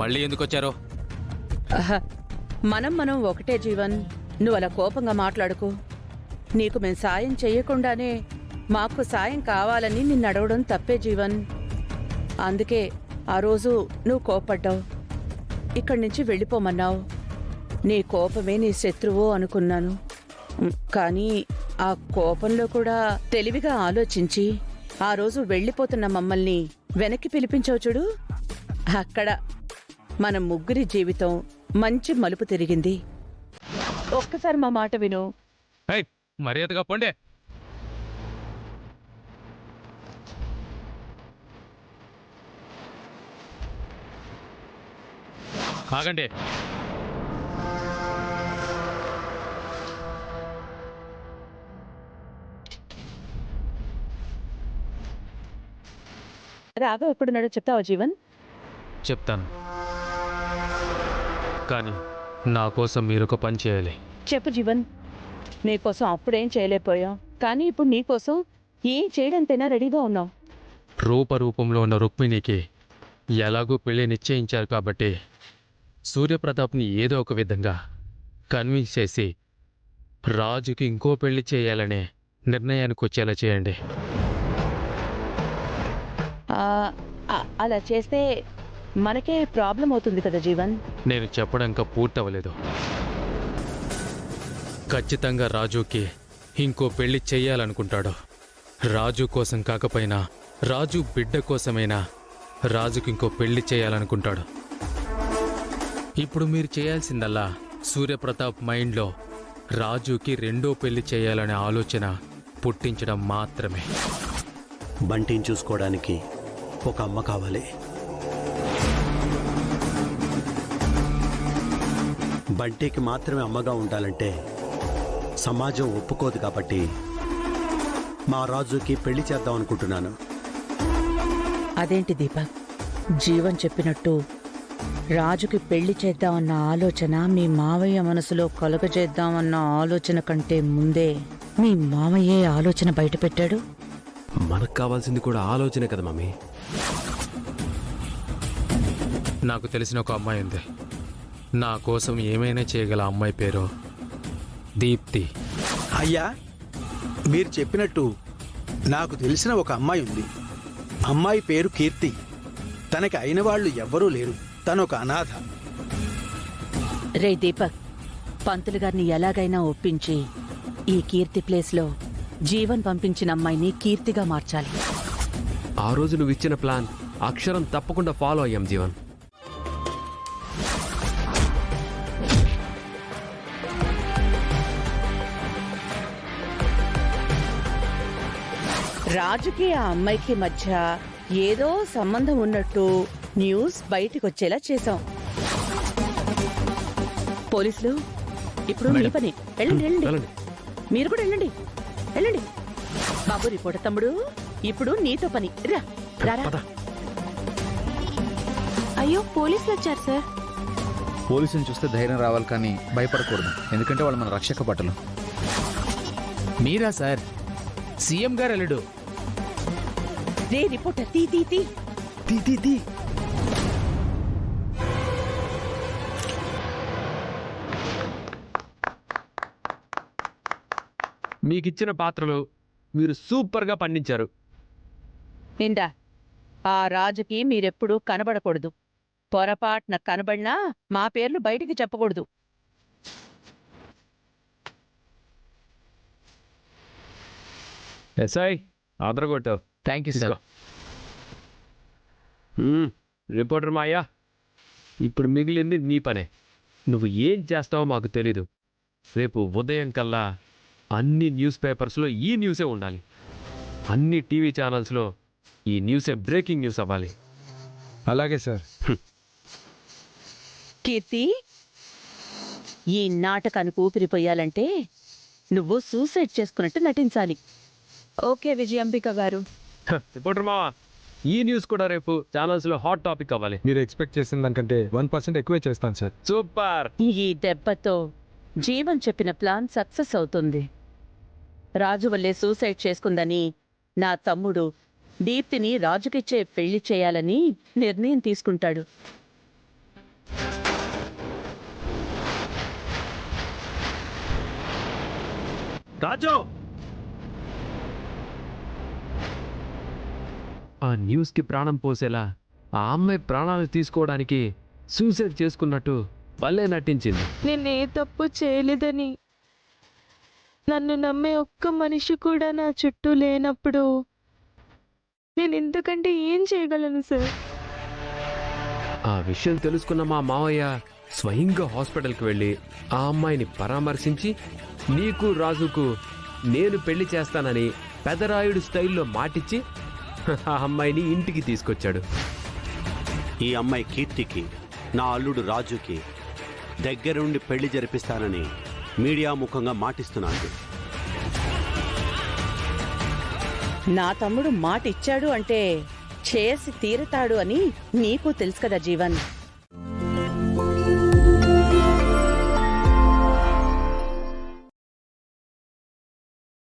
మళ్ళీ ఎందుకు వచ్చారో? మనం ఒకటే జీవన్. నువ్వు అలా కోపంగా మాట్లాడుకో. నీకు మేం సాయం చెయ్యకుండానే మాకు సాయం కావాలని నిన్ను అడగడం తప్పే జీవన్. అందుకే ఆ రోజు నువ్వు కోపడ్డావు, ఇక్కడి నుంచి వెళ్ళిపోమన్నావు. నీ కోపమే నీ శత్రువు అనుకున్నాను. కానీ ఆ కోపంలో కూడా తెలివిగా ఆలోచించి ఆ రోజు వెళ్ళిపోతున్న మమ్మల్ని వెనక్కి పిలిపించావు చూడు. అక్కడ మన ముగ్గురి జీవితం మంచి మలుపు తిరిగింది. ఒక్కసారి మా మాట విను. మర్యాదగా పోండే. ఆగండి. రాఘవ్ ఎప్పుడున్నాడో చెప్తావా జీవన్? చెప్తాను, కానీ నా కోసం మీరు ఒక పని చేయాలి. చెప్పు జీవన్. నీకోసం అప్పుడేం చేయలేకపోయాం, కానీ ఇప్పుడు నీకోసం ఏం చేయడానికైనా రెడీగా ఉన్నావు. రూపంలో ఉన్న రుక్మిణికి ఎలాగూ పెళ్లి నిశ్చయించారు కాబట్టి సూర్యప్రతాప్ని ఏదో ఒక విధంగా కన్విన్స్ చేసి రాజుకి ఇంకో పెళ్లి చేయాలనే నిర్ణయానికి వచ్చేలా చేయండి. అలా చేస్తే మనకే ప్రాబ్లం అవుతుంది కదా జీవన్. నేను చెప్పడం ఇంకా పూర్తవలేదు. ఖచ్చితంగా రాజుకి ఇంకో పెళ్లి చెయ్యాలనుకుంటాడు. రాజు కోసం కాకపోయినా రాజు బిడ్డ కోసమైనా రాజుకి ఇంకో పెళ్లి చేయాలనుకుంటాడు. ఇప్పుడు మీరు చేయాల్సిందల్లా సూర్యప్రతాప్ మైండ్లో రాజుకి రెండో పెళ్లి చేయాలనే ఆలోచన పుట్టించడం మాత్రమే. బంటిని చూసుకోవడానికి ఒక అమ్మ కావాలి. బంటికి మాత్రమే అమ్మగా ఉండాలంటే సమాజం ఒప్పుకోదు. కాబట్టి మా రాజుకి పెళ్లి చేద్దాం అనుకుంటున్నాను. అదేంటి దీపక్, జీవన్ చెప్పినట్టు రాజుకి పెళ్లి చేద్దామన్న ఆలోచన మీ మావయ్య మనసులో కలుగజేద్దామన్న ఆలోచన కంటే ముందే మీ మావయ్యే ఆలోచన బయటపెట్టాడు. మనకు కావాల్సింది కూడా ఆలోచనే కదా మమ్మీ. నాకు తెలిసిన ఒక అమ్మాయి ఉంది. నా కోసం ఏమైనా చేయగల అమ్మాయి పేరు దీప్తి. అయ్యా, మీరు చెప్పినట్టు నాకు తెలిసిన ఒక అమ్మాయి ఉంది. అమ్మాయి పేరు కీర్తి. తనకి అయిన వాళ్ళు ఎవ్వరూ లేరు. తను ఒక అనాథ. రే దీపక్, పంతులు గారిని ఎలాగైనా ఒప్పించి ఈ కీర్తి ప్లేస్లో జీవన్ పంపించిన అమ్మాయిని కీర్తిగా మార్చాలి. ఆ రోజు నువ్వు ఇచ్చిన ప్లాన్ అక్షరం తప్పకుండా ఫాలో అయ్యాం జీవన్. రాజుకి ఆ అమ్మాయికి మధ్య ఏదో సంబంధం ఉన్నట్టు న్యూస్ బయటికి వచ్చేలా చేశాం. పోలీసులు ఇప్పుడు మీ పని. వెళ్ళండి. మీరు కూడా వెళ్ళండి. బాబు రిపోర్టర్ తమ్ముడు, ఇప్పుడు నీతో పని. రారా. అయ్యో, పోలీసులు వచ్చారు సార్. పోలీసుని చూస్తే ధైర్యం రావాలి, కానీ భయపడకూడదు. ఎందుకంటే వాళ్ళు మన రక్షక భటులు. మీరా సార్? సీఎం గారు అల్లుడు. రే రిపోర్టర్, తీ. మీకిచ్చిన పాత్రలు మీరు సూపర్గా పండించారు. నిండా ఆ రాజుకి మీరెప్పుడూ కనబడకూడదు. పొరపాటున కనబడినా మా పేర్లు బయటికి చెప్పకూడదు. ఎస్ఐ ఆదరగొట్టావు. Thank you sir. Reporter Maya, ఇప్పుడు మిగిలింది నీ పనే. నువ్వు ఏం చేస్తావో మాకు తెలీదు. రేపు ఉదయం కల్లా అన్ని న్యూస్ పేపర్స్లో ఈ న్యూసే ఉండాలి. అన్ని టీవీ ఛానల్స్లో ఈ న్యూసే బ్రేకింగ్ న్యూస్ అవ్వాలి. అలాగే సార్. కీర్తి, ఈ నాటకానికి ఊపిరిపోయాలంటే నువ్వు సూసైడ్ చేసుకున్నట్టు నటించాలి. ఓకే విజయాంబిక గారు. రిపోర్టర్ మావా, ఈ న్యూస్ కూడా రేపు ఛానల్స్లో హాట్ టాపిక్ అవ్వాలి. మీరు ఎక్స్పెక్ట్ చేసిన దానికంటే 1% ఎక్కువే చేస్తాను సార్. సూపర్. ఈ దెబ్బతో జీవన్ చెప్పిన ప్లాన్ సక్సెస్ అవుతుంది. రాజు వల్లే సూసైడ్ చేసుకుందని నా తమ్ముడు దీప్తిని రాజుకిచ్చే పెళ్లి చేయాలని నిర్ణయం తీసుకుంటాడు. రాజు ఆ న్యూస్కి ప్రాణం పోసేలా ఆ అమ్మాయి ప్రాణాలు తీసుకోవడానికి సూసైడ్ చేసుకున్నట్టు భలే నటించింది. నేను ఏ తప్పు చేయలేదని నన్ను నమ్మే ఒక్క మనిషి కూడా నా చుట్టూ లేనప్పుడు నేను ఇంతకంటే ఏం చేయగలను సార్? ఆ విషయం తెలుసుకున్న మా మావయ్య స్వయంగా హాస్పిటల్కి వెళ్ళి ఆ అమ్మాయిని పరామర్శించి నీకు రాజుకు నేను పెళ్లి చేస్తానని పెదరాయుడు స్టైల్లో మాటిచ్చి ఆ అమ్మాయిని ఇంటికి తీసుకొచ్చాడు. ఈ అమ్మాయి కీర్తికి నా అల్లుడు రాజుకి దగ్గరుండి పెళ్లి జరిపిస్తానని మీడియా ముఖంగా మాటిస్తున్నాను. నా తమ్ముడు మాట ఇచ్చాడు అంటే చేసి తీరుతాడు అని నీకు తెలుసు కదా జీవన్.